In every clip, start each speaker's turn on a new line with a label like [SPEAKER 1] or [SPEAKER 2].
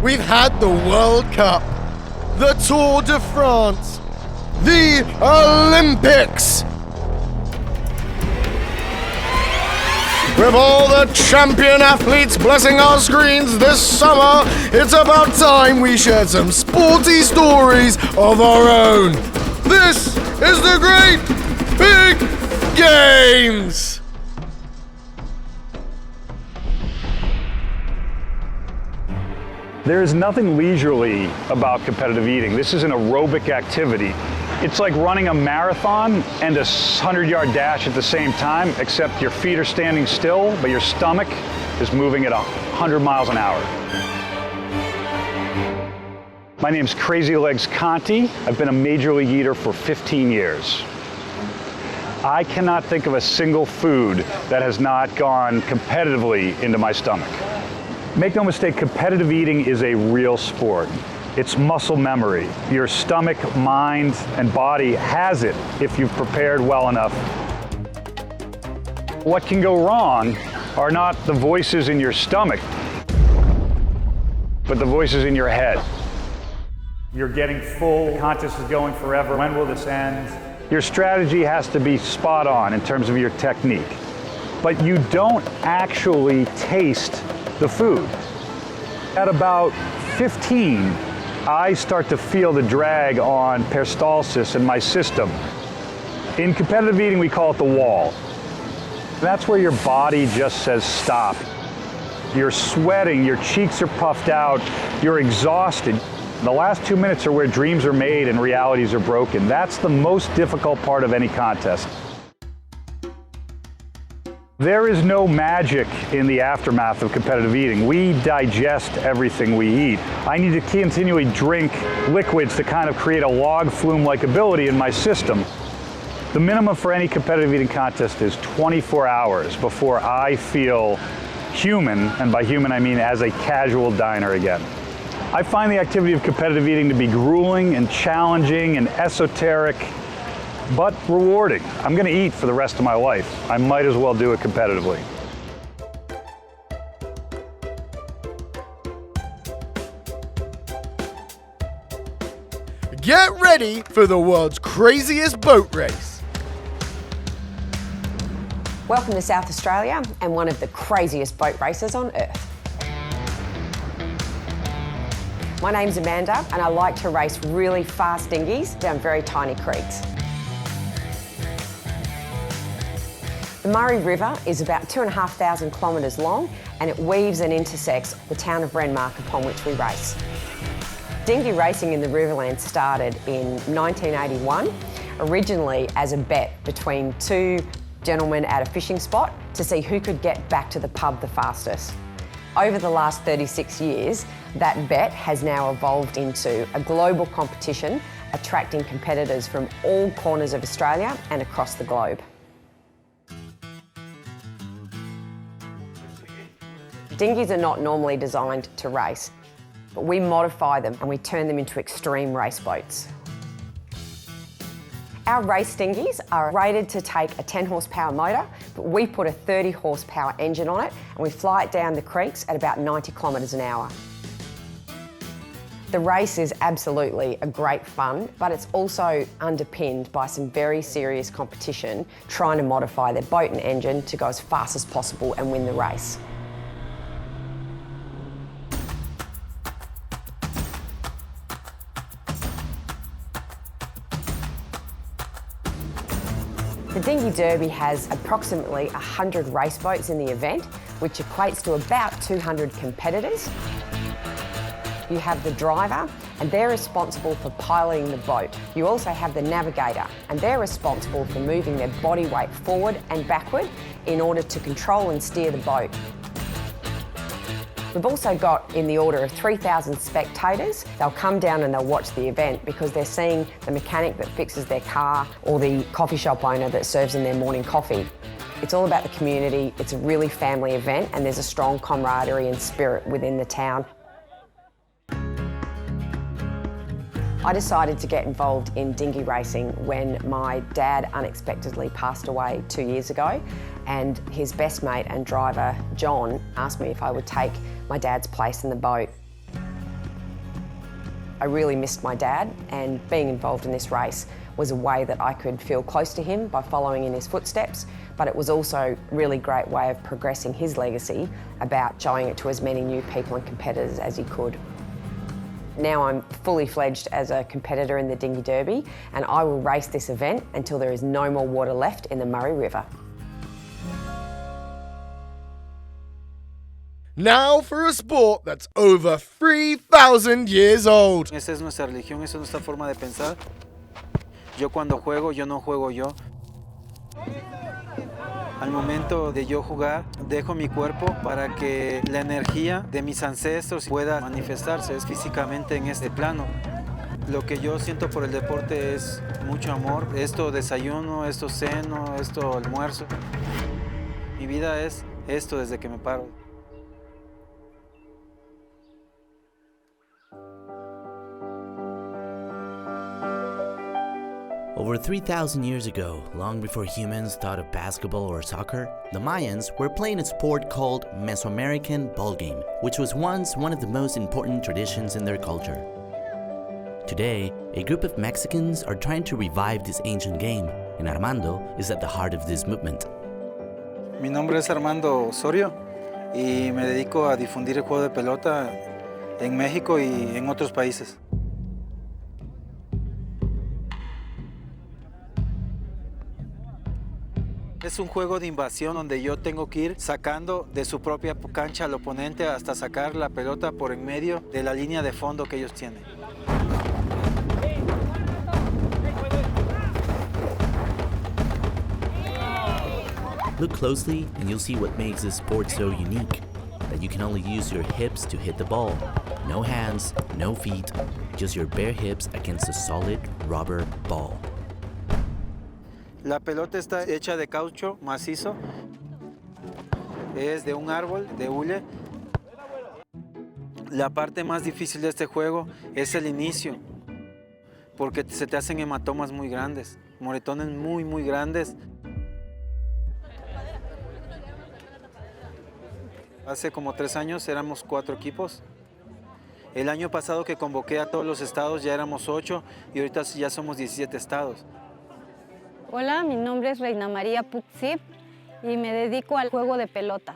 [SPEAKER 1] We've had the World Cup, the Tour de France, the Olympics. With all the champion athletes blessing our screens this summer, it's about time we shared some sporty stories of our own. This is the Great Big Games!
[SPEAKER 2] There is nothing leisurely about competitive eating. This is an aerobic activity. It's like running a marathon and a 100-yard dash at the same time, except your feet are standing still, but your stomach is moving at 100 miles an hour. My name's Crazy Legs Conti. I've been a major league eater for 15 years. I cannot think of a single food that has not gone competitively into my stomach. Make no mistake, competitive eating is a real sport. It's muscle memory. Your stomach, mind, and body has it if you've prepared well enough. What can go wrong are not the voices in your stomach, but the voices in your head. You're getting full, the contest is going forever. When will this end? Your strategy has to be spot on in terms of your technique, but you don't actually taste the food. At about 15, I start to feel the drag on peristalsis in my system. In competitive eating, we call it the wall. That's where your body just says stop. You're sweating, your cheeks are puffed out, you're exhausted. The last 2 minutes are where dreams are made and realities are broken. That's the most difficult part of any contest. There is no magic in the aftermath of competitive eating. We digest everything we eat. I need to continually drink liquids to kind of create a log flume-like ability in my system. The minimum for any competitive eating contest is 24 hours before I feel human, and by human I mean as a casual diner again. I find the activity of competitive eating to be grueling and challenging and esoteric, but rewarding. I'm gonna eat for the rest of my life. I might as well do it competitively.
[SPEAKER 1] Get ready for the world's craziest boat race.
[SPEAKER 3] Welcome to South Australia and one of the craziest boat races on Earth. My name's Amanda and I like to race really fast dinghies down very tiny creeks. The Murray River is about 2,500 kilometres long and it weaves and intersects the town of Renmark upon which we race. Dinghy racing in the Riverland started in 1981, originally as a bet between two gentlemen at a fishing spot to see who could get back to the pub the fastest. Over the last 36 years, that bet has now evolved into a global competition attracting competitors from all corners of Australia and across the globe. Dinghies are not normally designed to race, but we modify them and we turn them into extreme race boats. Our race dinghies are rated to take a 10 horsepower motor, but we put a 30 horsepower engine on it and we fly it down the creeks at about 90 kilometres an hour. The race is absolutely a great fun, but it's also underpinned by some very serious competition trying to modify their boat and engine to go as fast as possible and win the race. The Dinghy Derby has approximately 100 race boats in the event, which equates to about 200 competitors. You have the driver, and they're responsible for piloting the boat. You also have the navigator, and they're responsible for moving their body weight forward and backward in order to control and steer the boat. We've also got in the order of 3,000 spectators. They'll come down and they'll watch the event because they're seeing the mechanic that fixes their car or the coffee shop owner that serves them their morning coffee. It's all about the community. It's a really family event and there's a strong camaraderie and spirit within the town. I decided to get involved in dinghy racing when my dad unexpectedly passed away 2 years ago, and his best mate and driver, John, asked me if I would take my dad's place in the boat. I really missed my dad, and being involved in this race was a way that I could feel close to him by following in his footsteps, but it was also a really great way of progressing his legacy about showing it to as many new people and competitors as he could. Now I'm fully fledged as a competitor in the Dinghy Derby, and I will race this event until there is no more water left in the Murray River.
[SPEAKER 1] Now for a sport that's over 3,000 years old.
[SPEAKER 4] Esa es nuestra religión, esa es nuestra forma de pensar. Yo cuando juego, yo no juego yo. Al momento de yo jugar, dejo mi cuerpo para que la energía de mis ancestros pueda manifestarse físicamente en este plano. Lo que yo siento por el deporte es mucho amor. Esto desayuno, esto ceno, esto almuerzo. Mi vida es esto desde que me paro.
[SPEAKER 5] Over 3,000 years ago, long before humans thought of basketball or soccer, the Mayans were playing a sport called Mesoamerican ballgame, which was once one of the most important traditions in their culture. Today, a group of Mexicans are trying to revive this ancient game, and Armando is at the heart of this movement.
[SPEAKER 4] Mi nombre es Armando Osorio y me dedico a difundir el juego de pelota en México y en otros países. Es un juego de invasión donde yo tengo que ir sacando de su propia cancha al oponente hasta sacar la pelota por en medio de la línea de fondo que ellos tienen.
[SPEAKER 5] Look closely and you'll see what makes this sport so unique, that you can only use your hips to hit the ball. No hands, no feet, just your bare hips against a solid rubber ball.
[SPEAKER 4] La pelota está hecha de caucho macizo, es de un árbol, de hule. La parte más difícil de este juego es el inicio, porque se te hacen hematomas muy grandes, moretones muy grandes. Hace como 3 años éramos 4 equipos. El año pasado que convoqué a todos los estados ya éramos 8 y ahorita ya somos 17 estados.
[SPEAKER 6] Hola, mi nombre es Reina María Putzip y me dedico al juego de pelota.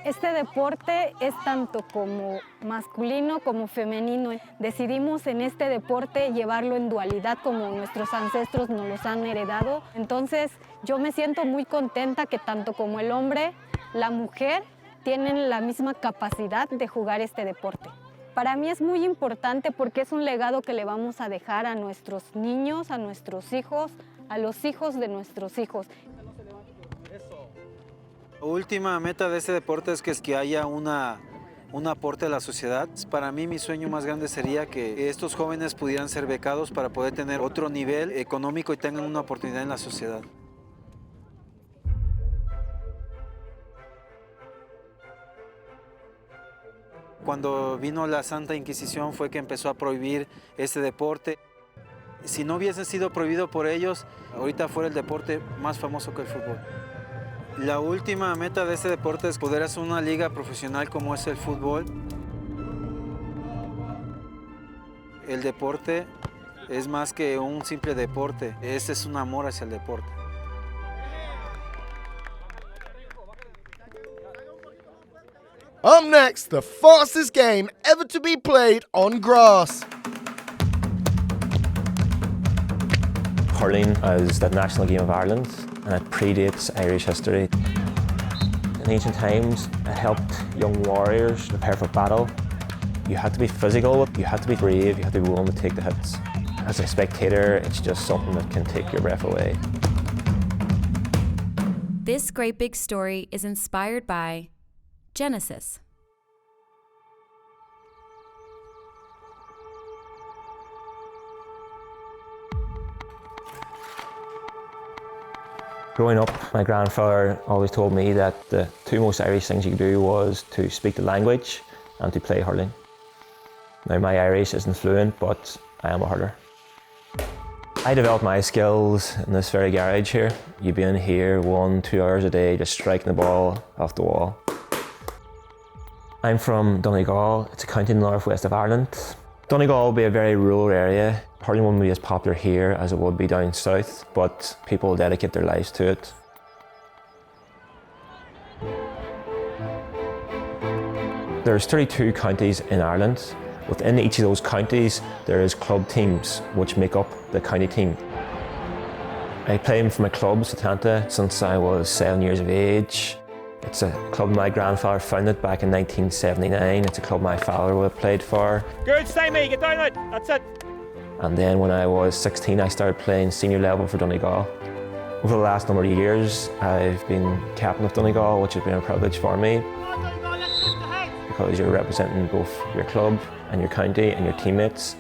[SPEAKER 6] Este deporte es tanto como masculino como femenino. Decidimos en este deporte llevarlo en dualidad como nuestros ancestros nos los han heredado. Entonces yo me siento muy contenta que tanto como el hombre, la mujer tienen la misma capacidad de jugar este deporte. Para mí es muy importante porque es un legado que le vamos a dejar a nuestros niños, a nuestros hijos, a los hijos de nuestros hijos.
[SPEAKER 4] La última meta de este deporte es que haya un aporte a la sociedad. Para mí mi sueño más grande sería que estos jóvenes pudieran ser becados para poder tener otro nivel económico y tengan una oportunidad en la sociedad. Cuando vino la Santa Inquisición fue que empezó a prohibir este deporte. Si no hubiese sido prohibido por ellos, ahorita fuera el deporte más famoso que el fútbol. La última meta de este deporte es poder hacer una liga profesional como es el fútbol. El deporte es más que un simple deporte, este es un amor hacia el deporte.
[SPEAKER 1] Up next, the fastest game ever to be played on grass.
[SPEAKER 7] Hurling is the national game of Ireland and it predates Irish history. In ancient times, it helped young warriors prepare for battle. You had to be physical, you had to be brave, you had to be willing to take the hits. As a spectator, it's just something that can take your breath away.
[SPEAKER 8] This great big story is inspired by Genesis.
[SPEAKER 7] Growing up, my grandfather always told me that the 2 most Irish things you could do was to speak the language and to play hurling. Now my Irish isn't fluent, but I am a hurler. I developed my skills in this very garage here. You'd be in here 1-2 hours a day just striking the ball off the wall. I'm from Donegal, it's a county in the northwest of Ireland. Donegal will be a very rural area. Hurling won't be as popular here as it would be down south, but people will dedicate their lives to it. There's 32 counties in Ireland. Within each of those counties, there is club teams which make up the county team. I played for my club, Satanta, since I was 7 years of age. It's a club my grandfather founded back in 1979. It's a club my father would have played for.
[SPEAKER 9] Good, stay me, get down it, that's it.
[SPEAKER 7] And then when I was 16, I started playing senior level for Donegal. Over the last number of years, I've been captain of Donegal, which has been a privilege for me. Because you're representing both your club and your county and your teammates.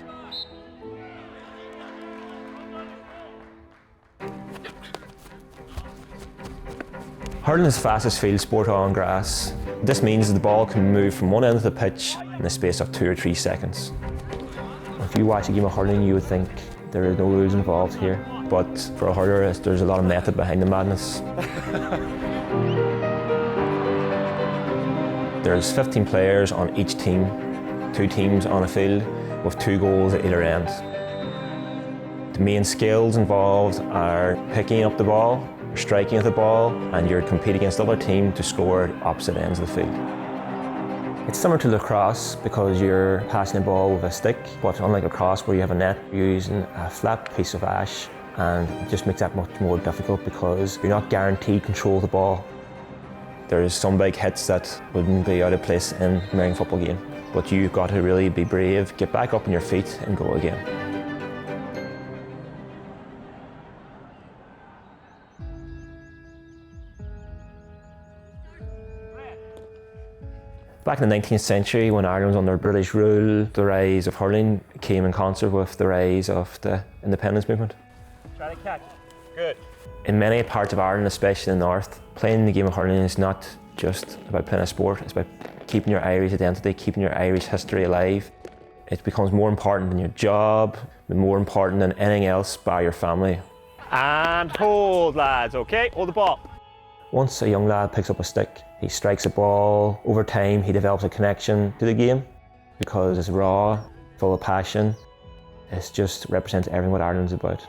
[SPEAKER 7] Hurling is the fastest field sport on grass. This means the ball can move from one end of the pitch in the space of 2 or 3 seconds. If you watch a game of hurling, you would think there are no rules involved here. But for a hurler, there's a lot of method behind the madness. There's 15 players on each team, 2 teams on a field with 2 goals at either end. The main skills involved are picking up the ball, striking at the ball, and you're competing against the other team to score at opposite ends of the field. It's similar to lacrosse because you're passing the ball with a stick, but unlike lacrosse where you have a net, you're using a flat piece of ash, and it just makes that much more difficult because you're not guaranteed control of the ball. There's some big hits that wouldn't be out of place in an American football game, but you've got to really be brave, get back up on your feet and go again. Back in the 19th century, when Ireland was under British rule, the rise of hurling came in concert with the rise of the independence movement.
[SPEAKER 9] Try to catch it, good.
[SPEAKER 7] In many parts of Ireland, especially in the north, playing the game of hurling is not just about playing a sport, it's about keeping your Irish identity, keeping your Irish history alive. It becomes more important than your job, more important than anything else by your family.
[SPEAKER 9] And hold, lads, okay? Hold the ball.
[SPEAKER 7] Once a young lad picks up a stick, he strikes a ball. Over time, he develops a connection to the game because it's raw, full of passion. It just represents everything what Ireland's about.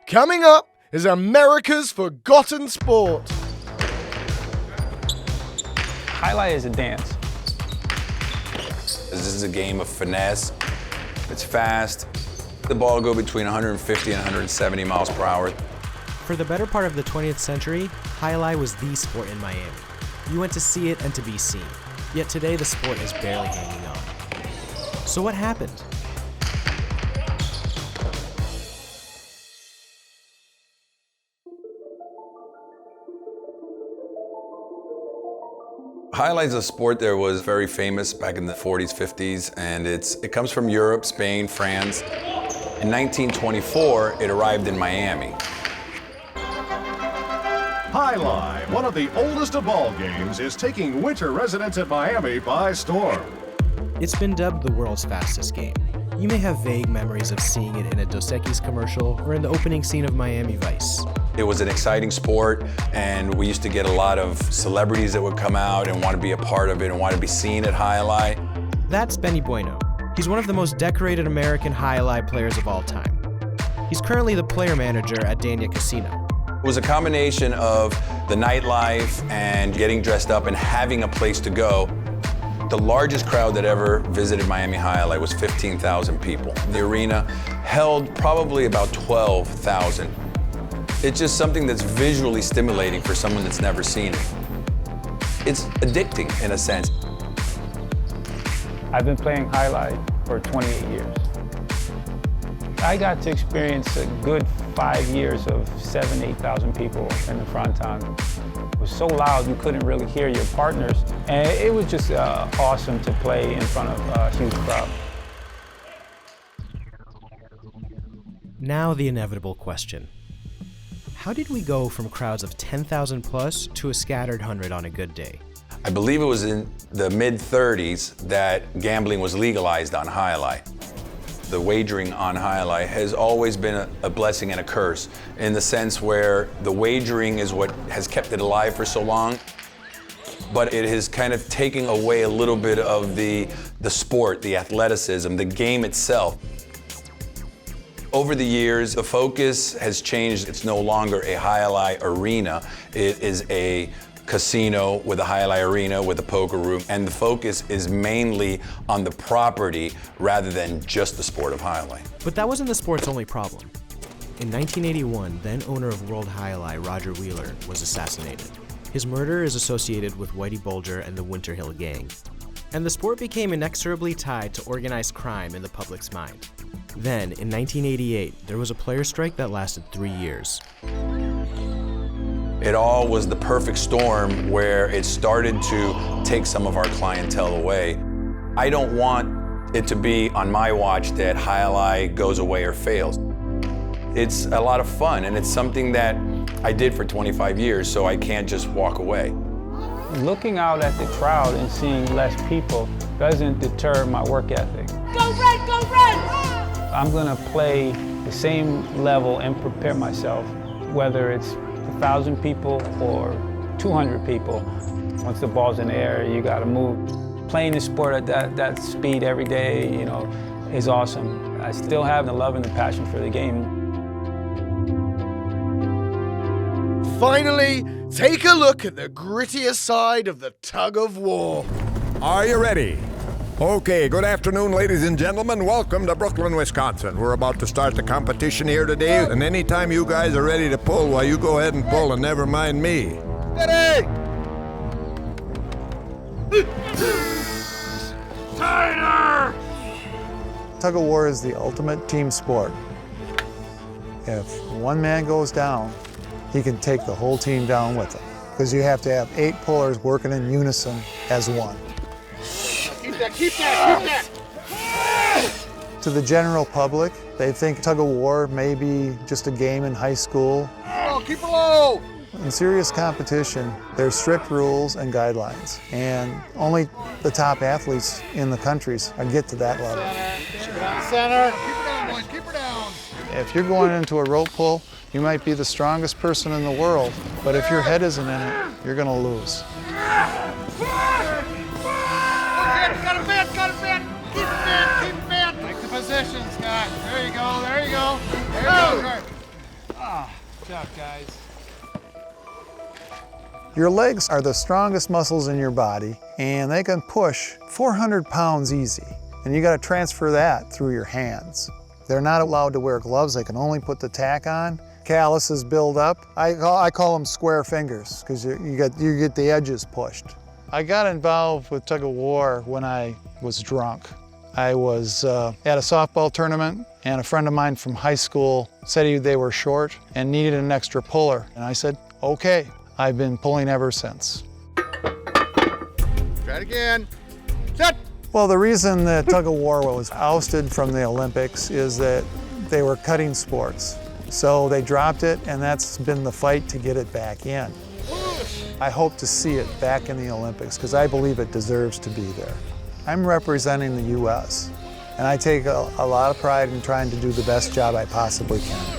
[SPEAKER 1] Coming up is America's forgotten sport.
[SPEAKER 10] Highlight is a dance.
[SPEAKER 11] This is a game of finesse. It's fast. The ball will go between 150 and 170 miles per hour.
[SPEAKER 12] For the better part of the 20th century, highlight was the sport in Miami. You went to see it and to be seen. Yet today the sport is barely hanging on. So what happened?
[SPEAKER 11] Highlight's a sport that was very famous back in the 40s, 50s, and it comes from Europe, Spain, France. In 1924, it arrived in Miami.
[SPEAKER 13] Highlight, one of the oldest of ball games, is taking winter residents at Miami by storm.
[SPEAKER 12] It's been dubbed the world's fastest game. You may have vague memories of seeing it in a Dos Equis commercial or in the opening scene of Miami Vice.
[SPEAKER 11] It was an exciting sport, and we used to get a lot of celebrities that would come out and want to be a part of it and want to be seen at Highlight.
[SPEAKER 12] That's Benny Bueno. He's one of the most decorated American highlight players of all time. He's currently the player manager at Dania Casino.
[SPEAKER 11] It was a combination of the nightlife and getting dressed up and having a place to go. The largest crowd that ever visited Miami Highlight was 15,000 people. The arena held probably about 12,000. It's just something that's visually stimulating for someone that's never seen it. It's addicting in a sense.
[SPEAKER 10] I've been playing highlight for 28 years. I got to experience a good 5 years of 7,000 to 8,000 people in the fronton. It was so loud you couldn't really hear your partners, and it was just awesome to play in front of a huge crowd.
[SPEAKER 12] Now the inevitable question. How did we go from crowds of 10,000 plus to a scattered 100 on a good day?
[SPEAKER 11] I believe it was in the mid-30s that gambling was legalized on Highlight. The wagering on Highlight has always been a blessing and a curse, in the sense where the wagering is what has kept it alive for so long. but it is kind of taking away a little bit of the sport, the athleticism, the game itself. Over the years, the focus has changed. It's no longer a highlight arena. It is a casino with a highlight arena with a poker room, and the focus is mainly on the property rather than just the sport of highlight.
[SPEAKER 12] But that wasn't the sport's only problem. In 1981, then owner of World Highlight, Roger Wheeler, was assassinated. His murder is associated with Whitey Bulger and the Winter Hill Gang. And the sport became inexorably tied to organized crime in the public's mind. Then, in 1988, there was a player strike that lasted 3 years.
[SPEAKER 11] It all was the perfect storm where it started to take some of our clientele away. I don't want it to be on my watch that highlight goes away or fails. It's a lot of fun, and it's something that I did for 25 years, so I can't just walk away.
[SPEAKER 10] Looking out at the crowd and seeing less people doesn't deter my work ethic.
[SPEAKER 14] Go Red, go Red!
[SPEAKER 10] I'm gonna play the same level and prepare myself, whether it's 1,000 people or 200 people. Once the ball's in the air, you gotta move. Playing the sport at that speed every day, you know, is awesome. I still have the love and the passion for the game.
[SPEAKER 1] Finally, take a look at the grittier side of the tug of war.
[SPEAKER 15] Are you ready? Okay, good afternoon, ladies and gentlemen. Welcome to Brooklyn, Wisconsin. We're about to start the competition here today, and anytime you guys are ready to pull, well, you go ahead and pull and never mind me.
[SPEAKER 1] Ready! Tighter!
[SPEAKER 16] Tug of war is the ultimate team sport. If one man goes down, he can take the whole team down with him, because you have to have 8 pullers working in unison as one.
[SPEAKER 1] Keep that, keep that, keep that!
[SPEAKER 16] To the general public, they think tug of war may be just a game in high school.
[SPEAKER 1] Oh, keep it low!
[SPEAKER 16] In serious competition, there's strict rules and guidelines, and only the top athletes in the countries get to that level.
[SPEAKER 1] Center. Keep it down, boys, keep it down.
[SPEAKER 16] If you're going into a rope pull, you might be the strongest person in the world, but if your head isn't in it, you're going to lose.
[SPEAKER 1] Got it bent, got it bent. Keep it bent, keep it bent. Take the position, Scott. There you go, there you go. There you go. Ah, good job, guys.
[SPEAKER 16] Your legs are the strongest muscles in your body, and they can push 400 pounds easy. And you got to transfer that through your hands. They're not allowed to wear gloves. They can only put the tack on. Calluses build up. I call them square fingers because you get the edges pushed. I got involved with tug of war when I was drunk. I was at a softball tournament, and a friend of mine from high school said they were short and needed an extra puller. And I said, okay. I've been pulling ever since.
[SPEAKER 1] Try it again. Set.
[SPEAKER 16] Well, the reason that tug of war was ousted from the Olympics is that they were cutting sports. So they dropped it, and that's been the fight to get it back in. I hope to see it back in the Olympics because I believe it deserves to be there. I'm representing the U.S., and I take a lot of pride in trying to do the best job I possibly can.